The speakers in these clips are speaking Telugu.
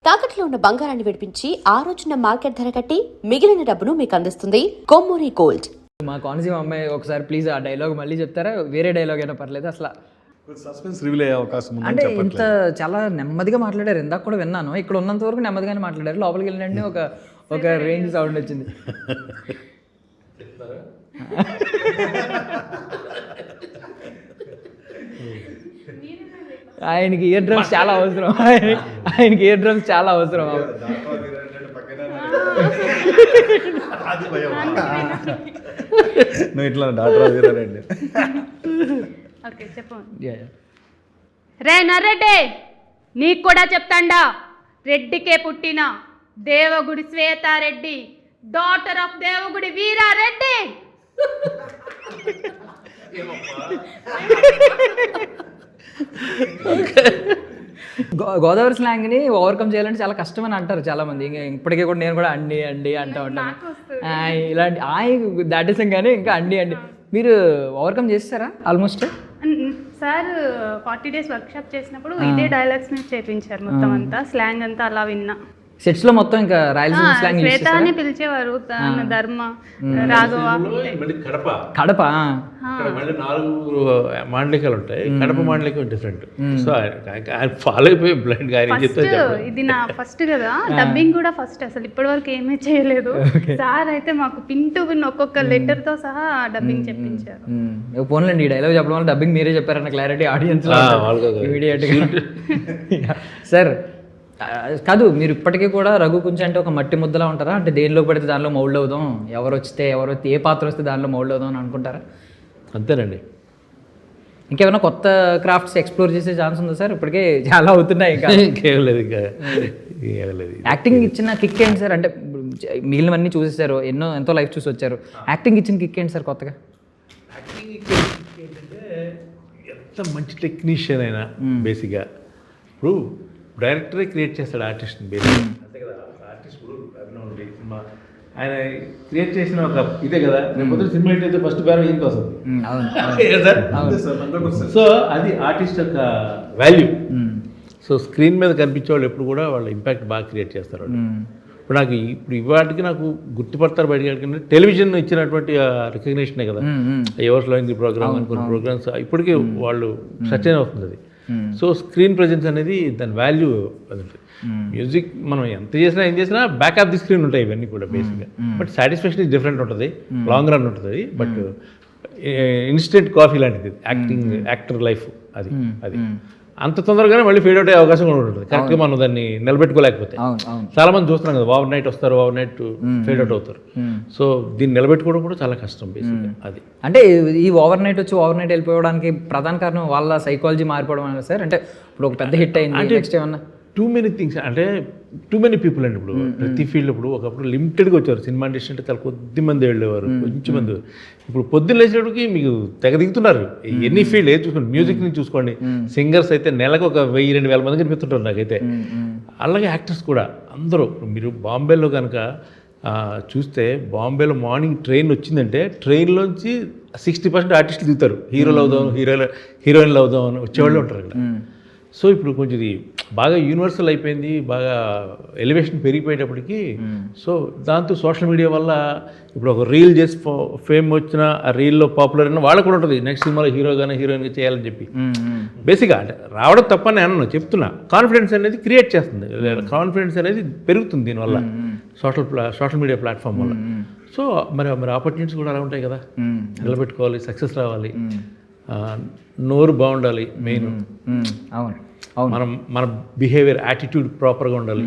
తాకట్లో ఉన్న బంగారాన్ని విడిపించి ఆ రోజున మార్కెట్ ధర కట్టి మిగిలిన డబ్బును మీకు అందిస్తుంది కొమ్మూరి గోల్డ్. మా కోనసీమ అమ్మాయి ఒకసారి ప్లీజ్ ఆ డైలాగ్ మళ్ళీ చెప్తారా? వేరే డైలాగ్ అయినా పర్లేదు. అసలు సస్పెన్స్ రివీల్ అయ్యే అవకాశం ఉంది అంటే ఇంత చాలా నెమ్మదిగా మాట్లాడారు. ఇందాక కూడా విన్నాను. ఇక్కడ ఉన్నంత వరకు నెమ్మదిగానే మాట్లాడారు. లోపలికి వెళ్ళండి ఒక రేంజ్ సౌండ్ వచ్చింది. ఆయనకి ఇయర్ డ్రమ్స్ చాలా అవసరం. ఆయనకి ఇయర్ డ్రమ్స్ చాలా అవసరం. నువ్వు ఇట్లా డాక్టర్ వీరారెడ్డి. ఓకే చెప్పండి. రే నర్రెడ్డి, నీకు కూడా చెప్తాండా. రెడ్డికే పుట్టిన దేవగుడి శ్వేతారెడ్డి, డాటర్ ఆఫ్ దేవగుడి వీరారెడ్డి. గోదావరి స్లాంగ్ని ఓవర్కమ్ చేయాలంటే చాలా కష్టమని అంటారు చాలామంది. ఇంకా ఇప్పటికీ కూడా నేను కూడా అండి అంటూ ఉంటాను. ఇలాంటి దాటేసాం కానీ ఇంకా అండి మీరు ఓవర్కమ్ చేస్తారా? ఆల్మోస్ట్ సార్ 40 days వర్క్షాప్ చేసినప్పుడు ఇదే డైలాగ్స్ మీద చేపించారు. మొత్తం అంతా స్లాంగ్ అంతా అలా విన్నా. సెట్స్ లో మొత్తం ఇంకా రాయలసీమ స్లాంగ్ శ్వేత అని పిలిచేవారు. ధర్మ, రాఘవ, కడప. మళ్ళీ 4 మాండలికాలు ఉంటాయి. కడప మాండలికం డిఫరెంట్. సో ఫాలో అయిపోయి బ్లైండ్ గా ఇది నా ఫస్ట్ కదా. డబ్బింగ్ కూడా ఫస్ట్. అసలు ఇప్పటి వరకు ఏమీ చేయలేదు. సార్ అయితే మాకు పిన్ టు పిన్ ఒక్కొక్క లెటర్ తో సహా డబ్బింగ్ చెప్పించారు. పోన్లేండి, ఈ డైలాగ్ చెప్పడం వల్ల డబ్బింగ్ మీరే చెప్పారన్న క్లారిటీ ఆడియన్స్ ఇమీడియట్ గా. సార్ కాదు, మీరు ఇప్పటికీ కూడా రఘు కొంచెం అంటే ఒక మట్టి ముద్దలా ఉంటారా? అంటే దేనిలో పడితే దానిలో మౌల్డ్ అవుదాం, ఎవరు ఏ పాత్ర వస్తే దానిలో మౌల్డ్ అవుదాం అని అనుకుంటారా? అంతేనండి. ఇంకేమైనా కొత్త క్రాఫ్ట్స్ ఎక్స్ప్లోర్ చేసే ఛాన్స్ ఉందా సార్? ఇప్పటికే చాలా అవుతున్నాయి. ఇంకేం లేదు. యాక్టింగ్ ఇచ్చిన కిక్ ఏంటి సార్? అంటే మిగిలినవన్నీ చూసేసారు, ఎంతో లైఫ్ చూసి వచ్చారు. యాక్టింగ్ ఇచ్చిన కిక్ ఏంటి సార్ కొత్తగా? యాక్టింగ్ ఏంటంటే ఎంత మంచి టెక్నీషియన్ అయినా బేసిక్గా ఇప్పుడు డైరెక్టరే క్రియేట్ చేస్తాడు ఆర్టిస్ట్ని బేసిక్గా. అంతే కదా, ఆర్టిస్ట్ ఇప్పుడు అభినవ్ సినిమా ఆయన క్రియేట్ చేసిన ఒక ఇదే కదా. రేపు సినిమా అయితే ఫస్ట్ పేరు ఏం కోసం. సో అది ఆర్టిస్ట్ యొక్క వాల్యూ. సో స్క్రీన్ మీద కనిపించే వాళ్ళు ఎప్పుడు కూడా వాళ్ళ ఇంపాక్ట్ బాగా క్రియేట్ చేస్తారు. ఇప్పుడు నాకు ఇవాటికి నాకు గుర్తుపడతారు బయటకి టెలివిజన్ ఇచ్చినటువంటి రికగ్నేషనే కదా. ఎవర్స్ లోయింగ్ ది ప్రోగ్రామ్ అని కొన్ని ప్రోగ్రామ్స్ ఇప్పటికీ వాళ్ళు సస్టైన్ అవుతుంది అది. సో స్క్రీన్ ప్రజెన్స్ అనేది దాని వాల్యూ అది ఉంటుంది. మ్యూజిక్ మనం ఎంత చేసినా ఏం చేసినా బ్యాక్ ఆఫ్ ది స్క్రీన్ ఉంటాయి ఇవన్నీ కూడా బేసిక్గా. బట్ సాటిస్ఫాక్షన్ ఇస్ డిఫరెంట్ ఉంటుంది, లాంగ్ రన్ ఉంటుంది. బట్ ఇన్స్టెంట్ కాఫీ లాంటిది యాక్టర్ లైఫ్ అది అంత తొందరగానే మళ్ళీ ఫేడ్ అవుట్ అయ్యే అవకాశం కూడా ఉంటుంది. కరెక్ట్గా మనం దాన్ని నిలబెట్టుకోలేకపోతే. చాలా మంది చూస్తున్నాం కదా, ఓవర్ నైట్ వస్తారు, ఓవర్ నైట్ ఫేడ్ అవుట్ అవుతారు. సో దీన్ని నిలబెట్టుకోవడం కూడా చాలా కష్టం బేసిక్గా. అది అంటే ఈ ఓవర్ నైట్ వెళ్ళిపోవడానికి ప్రధాన కారణం వాళ్ళ సైకాలజీ మారిపోవడం అన్న సార్. అంటే ఇప్పుడు ఒక పెద్ద హిట్ అయింది, నెక్స్ట్ ఏమన్నా టూ మెనీ థింగ్స్ అంటే టూ మెనీ పీపుల్ అండి. ఇప్పుడు ప్రతి ఫీల్డ్ ఇప్పుడు ఒకప్పుడు లిమిటెడ్గా వచ్చారు సినిమా ఇండస్ట్రీ అంటే. చాలా కొద్ది మంది వెళ్ళేవారు, కొంచెం మంది. ఇప్పుడు పొద్దున్న లేచేటప్పటికి మీకు తెగ దిగుతున్నారు. ఎన్ని ఫీల్డ్ ఏది చూసుకోండి, మ్యూజిక్ని చూసుకోండి. సింగర్స్ అయితే నెలకు ఒక 1000-2000 మంది కనిపిస్తుంటారు నాకైతే. అలాగే యాక్టర్స్ కూడా అందరూ. మీరు బాంబేలో కనుక చూస్తే, బాంబేలో మార్నింగ్ ట్రైన్ వచ్చిందంటే ట్రైన్లోంచి 60% ఆర్టిస్టులు దిగుతారు. హీరోలు అవుదాం, హీరోయిన్లు అవుదాం అని వచ్చేవాళ్ళు ఉంటారు ఇక్కడ. సో ఇప్పుడు కొంచెం ఇది బాగా యూనివర్సల్ అయిపోయింది, బాగా ఎలివేషన్ పెరిగిపోయేటప్పటికి. సో దాంతో సోషల్ మీడియా వల్ల ఇప్పుడు ఒక రీల్ చేసి ఫేమ్ వచ్చిన, ఆ రీల్లో పాపులర్ అయినా వాళ్ళకు కూడా ఉంటుంది నెక్స్ట్ సినిమాలో హీరోగానే హీరోయిన్గా చేయాలని చెప్పి. బేసిక్గా అంటే రావడం తప్పని అన్నాను, చెప్తున్నా. కాన్ఫిడెన్స్ అనేది క్రియేట్ చేస్తుంది, కాన్ఫిడెన్స్ అనేది పెరుగుతుంది దీనివల్ల, సోషల్ మీడియా ప్లాట్ఫామ్ వల్ల. సో మరి ఆపర్చునిటీస్ కూడా అలా ఉంటాయి కదా. నిలబెట్టుకోవాలి, సక్సెస్ రావాలి, నోరు బాగుండాలి మెయిన్. మన బిహేవియర్, యాటిట్యూడ్ ప్రాపర్గా ఉండాలి,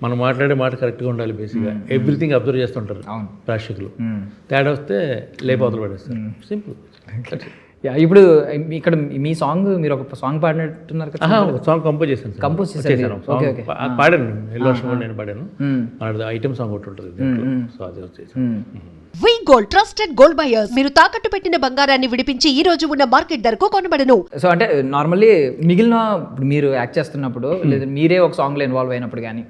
మనం మాట్లాడే మాట కరెక్ట్గా ఉండాలి. బేసిక్గా ఎవ్రీథింగ్ అబ్జర్వ్ చేస్తుంటారు ప్రేక్షకులు. తేడా వస్తే లేపాతలు పడేస్తారు. సింపుల్. ఇప్పుడు ఇక్కడ మీ సాంగ్, మీరు ఒక సాంగ్ పాడినట్టున్నారు కదా? సాంగ్ కంపోజ్ చేశాను. పాడాను, ఎల్లో వర్షం కూడా నేను పాడాను. ఐటమ్ సాంగ్ ఒకటి ఉంటుంది, సో అది వచ్చేసాను. వి గోల్డ్, ట్రస్టెడ్ గోల్డ్ బయర్స్. మీరు తాకట్టు పెట్టిన బంగారాన్ని విడిపించి ఈ రోజు ఉన్న మార్కెట్ ధరకు కొనబడను. సో అంటే నార్మల్లీ మిగిలిన మీరు యాక్ట్ చేస్తున్నప్పుడు, లేదా మీరే ఒక సాంగ్లో ఇన్వాల్వ్ అయినప్పుడు కానీ,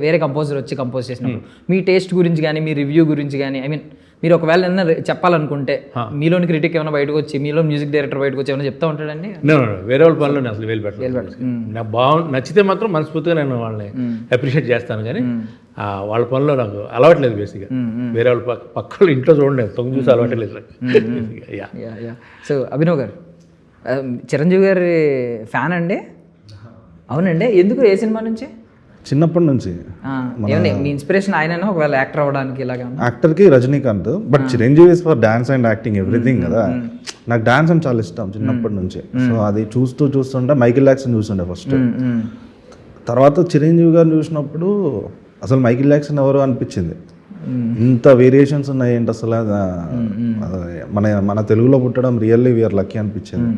వేరే కంపోజర్ వచ్చి కంపోజ్ చేసినప్పుడు, మీ టేస్ట్ గురించి కానీ, మీ రివ్యూ గురించి కానీ, ఐ మీన్ మీరు ఒకవేళ ఏమన్నా చెప్పాలనుకుంటే మీలోని క్రిటిక్ ఏమైనా బయటకు వచ్చి మీలో మ్యూజిక్ డైరెక్టర్ బయటకు వచ్చి ఏమైనా చెప్తా ఉంటాడండి? నేను వేరే వాళ్ళ పనిలో నేను అసలు వేలు పెట్టలేదు. నాకు నచ్చితే మాత్రం మనస్ఫూర్తిగా నేను వాళ్ళని అప్రిషియేట్ చేస్తాను, కానీ వాళ్ళ పనిలో నాకు అలవాట్లేదు బేసిక్గా. వేరే వాళ్ళ పక్క వాళ్ళు ఇంట్లో చూడండి తొంగి చూసి అలవాట్లేదు. సో అభినవ్ గారు చిరంజీవి గారి ఫ్యాన్ అండి? అవునండి, ఎందుకు? ఏ సినిమా నుంచి? చిన్నప్పటి నుంచి ఏమండి మీ ఇన్స్పిరేషన్ ఆయననా ఒకవేళ యాక్టర్ అవ్వడానికి? ఇలాగా యాక్టర్కి Rajinikanth, but Chiranjeevi is for dance and acting everything కదా. నాకు డాన్స్ అంటే చాలా ఇష్టం చిన్నప్పటి నుంచి. సో అది చూస్తుంటే మైకిల్ జాక్సన్ చూస్తుండే ఫస్ట్. తర్వాత చిరంజీవి గారిని చూసినప్పుడు అసలు మైకిల్ జాక్సన్ ఎవరు అనిపించింది. ఇంత వేరియేషన్స్ ఉన్నాయి ఏంటి అసలు, మన తెలుగులో పుట్టడం రియల్లీ వీఆర్ లక్కీ అనిపించింది.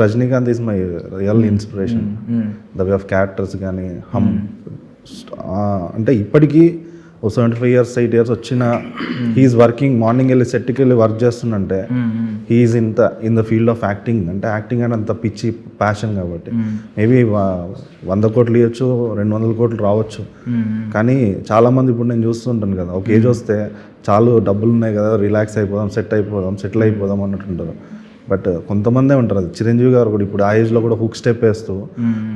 Rajinikanth is my real inspiration. The way of characters కానీ అంటే ఇప్పటికీ 75 years 8 years వచ్చిన హీఈస్ వర్కింగ్, మార్నింగ్ వెళ్ళి సెట్కి వెళ్ళి వర్క్ చేస్తుందంటే he is in the field of acting. అంటే యాక్టింగ్ అంటే అంత పిచ్చి ప్యాషన్ కాబట్టి మేబీ 100 కోట్లు ఇవ్వచ్చు, 200 కోట్లు రావచ్చు. కానీ చాలామంది ఇప్పుడు నేను చూస్తుంటాను కదా, ఒక ఏజ్ వస్తే చాలు డబ్బులు ఉన్నాయి కదా, రిలాక్స్ అయిపోదాం, సెటిల్ అయిపోదాం అన్నట్టుంటారు. బట్ కొంతమందే ఉంటారు. అది చిరంజీవి గారు కూడా ఇప్పుడు ఆ ఏజ్లో కూడా హుక్ స్టెప్ వేస్తూ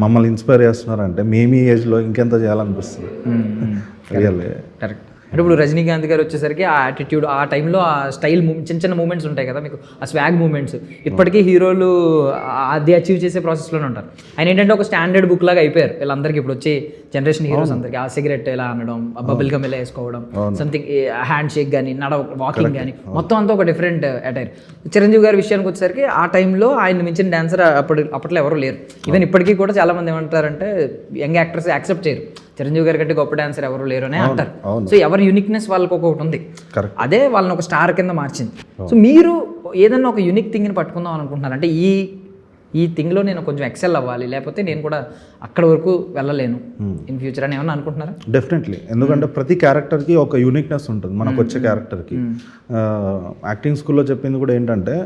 మమ్మల్ని ఇన్స్పైర్ చేస్తున్నారంటే మేము ఈ ఏజ్లో ఇంకెంత చేయాలనిపిస్తుంది. Really correct. అంటే ఇప్పుడు రజనీకాంత్ గారు వచ్చేసరికి ఆ యాటిట్యూడ్, ఆ టైంలో ఆ స్టైల్, చిన్న చిన్న మూమెంట్స్ ఉంటాయి కదా మీకు, ఆ స్వాగ్ మూమెంట్స్ ఇప్పటికీ హీరోలు అది అచీవ్ చేసే ప్రాసెస్లోనే ఉంటారు. ఆయన ఏంటంటే ఒక స్టాండర్డ్ బుక్ లాగా అయిపోయారు వీళ్ళందరికీ. ఇప్పుడు వచ్చే జనరేషన్ హీరోస్ అందరికీ ఆ సిగరెట్ ఎలా అనడం, బబుల్ గమ్ ఎలా వేసుకోవడం, సంథింగ్ హ్యాండ్ షేక్ కానీ, వాకింగ్ కానీ, మొత్తం అంతా ఒక డిఫరెంట్ అటైర్. చిరంజీవి గారి విషయానికి వచ్చేసరికి ఆ టైంలో ఆయన మించిన డాన్సర్ అప్పట్లో ఎవరు లేరు. ఈవెన్ ఇప్పటికీ కూడా చాలా మంది ఏమంటారంటే యంగ్ యాక్టర్స్ యాక్సెప్ట్ చేయరు, చిరంజీవి గారి కంటే గొప్ప డాన్సర్ ఎవరు లేరు అని అంటారు. సో ఎవరి యూనిక్నెస్ వాళ్ళకి ఒకటి ఉంది, అదే వాళ్ళని ఒక స్టార్ కింద మార్చింది. సో మీరు ఏదన్నా ఒక యూనిక్ థింగ్ని పట్టుకుందాం అనుకుంటున్నారు అంటే ఈ థింగ్లో నేను కొంచెం ఎక్సెల్ అవ్వాలి, లేకపోతే నేను కూడా అక్కడ వరకు వెళ్ళలేను ఇన్ ఫ్యూచర్ అని ఏమన్నా అనుకుంటున్నారా? డెఫినెట్లీ. ఎందుకంటే ప్రతి క్యారెక్టర్కి ఒక యూనిక్నెస్ ఉంటుంది. మనకు వచ్చే క్యారెక్టర్కి యాక్టింగ్ స్కూల్లో చెప్పింది కూడా ఏంటంటే,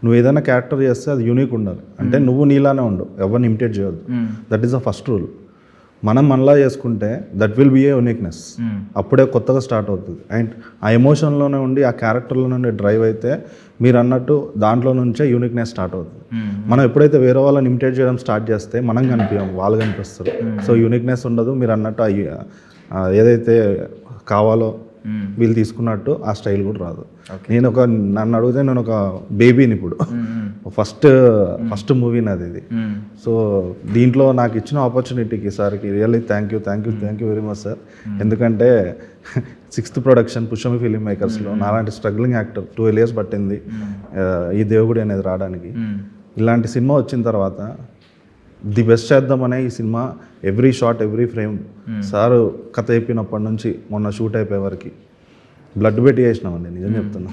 నువ్వు ఏదైనా క్యారెక్టర్ చేస్తే అది యూనిక్ ఉండాలి. అంటే నువ్వు నీలానే ఉండు, ఎవరిని ఇమిటేట్ చేయొద్దు. That is the first rule. మనం మనలా చేసుకుంటే that will be A uniqueness. అప్పుడే కొత్తగా స్టార్ట్ అవుతుంది. అండ్ ఆ ఎమోషన్లోనే ఉండి ఆ క్యారెక్టర్లో నుండి డ్రైవ్ అయితే మీరు అన్నట్టు దాంట్లో నుంచే యూనిక్నెస్ స్టార్ట్ అవుతుంది. మనం ఎప్పుడైతే వేరే వాళ్ళని ఇమిటేట్ చేయడం స్టార్ట్ చేస్తే మనం కనిపించాం, వాళ్ళు కనిపిస్తారు. సో యూనిక్నెస్ ఉండదు. మీరు అన్నట్టు ఏదైతే కావాలో వీళ్ళు తీసుకున్నట్టు ఆ స్టైల్ కూడా రాదు. నన్ను అడిగితే నేను ఒక బేబీని ఇప్పుడు ఫస్ట్ మూవీ నాది ఇది. సో దీంట్లో నాకు ఇచ్చిన ఆపర్చునిటీకి సార్కి really thank you very much sir. ఎందుకంటే 6th ప్రొడక్షన్ పుష్పమి ఫిలిం మేకర్స్లో నాలాంటి స్ట్రగ్లింగ్ యాక్టర్ 12 years పట్టింది ఈ దేవుడి అనేది రావడానికి. ఇలాంటి సినిమా వచ్చిన తర్వాత ది బెస్ట్ చేద్దామనే ఈ cinema every shot every frame sir కథ అయిపోయినప్పటి నుంచి మొన్న షూట్ అయిపోయే వరకు బ్లడ్ పెట్టి చేసినామండి, నిజం చెప్తున్నా.